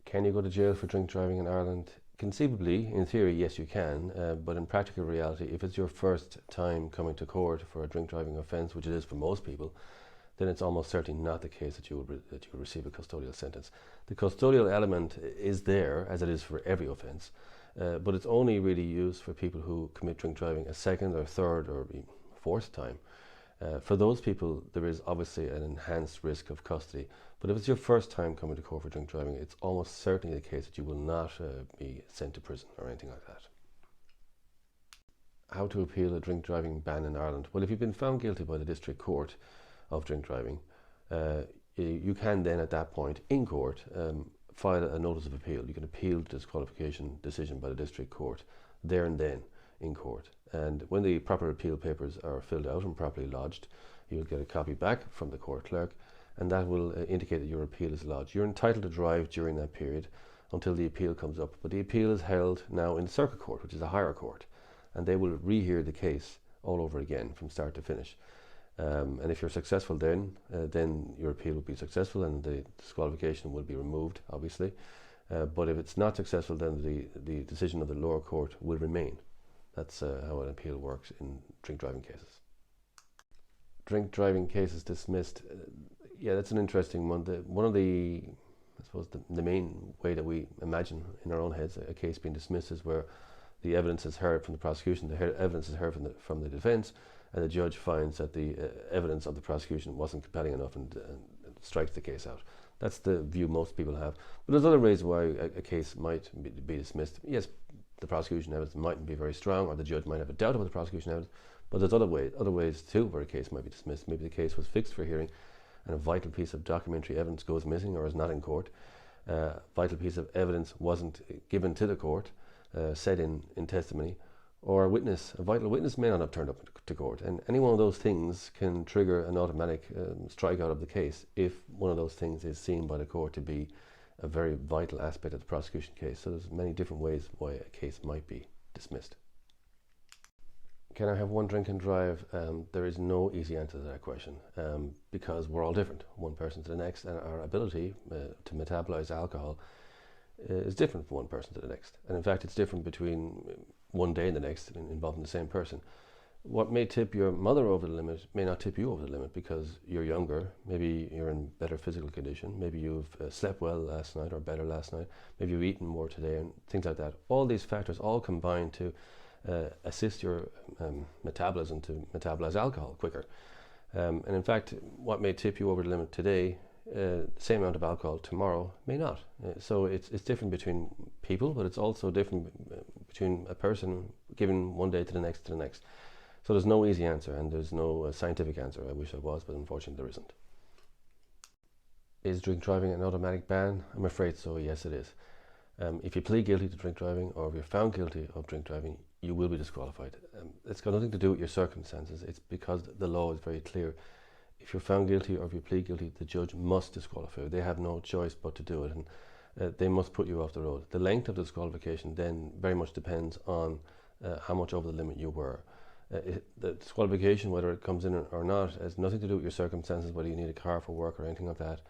Can you go to jail for drink driving in Ireland? Conceivably, in theory, yes you can, but in practical reality, if it's your first time coming to court for a drink driving offence, which it is for most people, then it's almost certainly not the case that you will receive a custodial sentence. The custodial element is there, as it is for every offence, but it's only really used for people who commit drink driving a second or third or fourth time. For those people, there is obviously an enhanced risk of custody. But if it's your first time coming to court for drink driving, it's almost certainly the case that you will not be sent to prison or anything like that. How to appeal a drink driving ban in Ireland? Well, if you've been found guilty by the district court of drink driving, you can then at that point in court file a notice of appeal. You can appeal the disqualification decision by the district court there and then in court. And when the proper appeal papers are filled out and properly lodged, you'll get a copy back from the court clerk, and that will indicate that your appeal is lodged. You're entitled to drive during that period until the appeal comes up, but the appeal is held now in the circuit court, which is a higher court, and they will rehear the case all over again from start to finish. And if you're successful then your appeal will be successful and the disqualification will be removed, obviously. But if it's not successful, then the decision of the lower court will remain. That's how an appeal works in drink driving cases. Drink driving cases dismissed. Yeah, that's an interesting one. One of the, I suppose, the main way that we imagine in our own heads a case being dismissed is where the evidence is heard from the prosecution, the evidence is heard from the defence, and the judge finds that the evidence of the prosecution wasn't compelling enough and strikes the case out. That's the view most people have. But there's other ways why a case might be dismissed. Yes, the prosecution evidence mightn't be very strong, or the judge might have a doubt about the prosecution evidence, but there's other ways too where a case might be dismissed. Maybe the case was fixed for hearing and a vital piece of documentary evidence goes missing or is not in court. A vital piece of evidence wasn't given to the court, said in testimony, or a vital witness may not have turned up to court. And any one of those things can trigger an automatic strikeout of the case if one of those things is seen by the court to be a very vital aspect of the prosecution case. So there's many different ways why a case might be dismissed. Can I have one drink and drive? There is no easy answer to that question because we're all different, one person to the next, and our ability to metabolize alcohol is different from one person to the next. And in fact, it's different between one day and the next involving the same person. What may tip your mother over the limit may not tip you over the limit because you're younger, maybe you're in better physical condition, maybe you've slept well last night or better last night, maybe you've eaten more today and things like that. All these factors all combine to assist your metabolism to metabolize alcohol quicker. And in fact, what may tip you over the limit today, the same amount of alcohol tomorrow may not. So it's different between people, but it's also different between a person given one day to the next to the next. So there's no easy answer and there's no scientific answer. I wish there was, but unfortunately there isn't. Is drink driving an automatic ban? I'm afraid so, yes it is. If you plead guilty to drink driving or if you're found guilty of drink driving, you will be disqualified. It's got nothing to do with your circumstances. It's because the law is very clear. If you're found guilty or if you plead guilty, the judge must disqualify you. They have no choice but to do it, and they must put you off the road. The length of disqualification then very much depends on how much over the limit you were. The disqualification, whether it comes in or not, has nothing to do with your circumstances, whether you need a car for work or anything like that.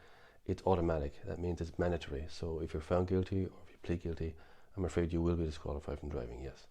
It's automatic. That means it's mandatory. So if you're found guilty or if you plead guilty, I'm afraid you will be disqualified from driving, yes.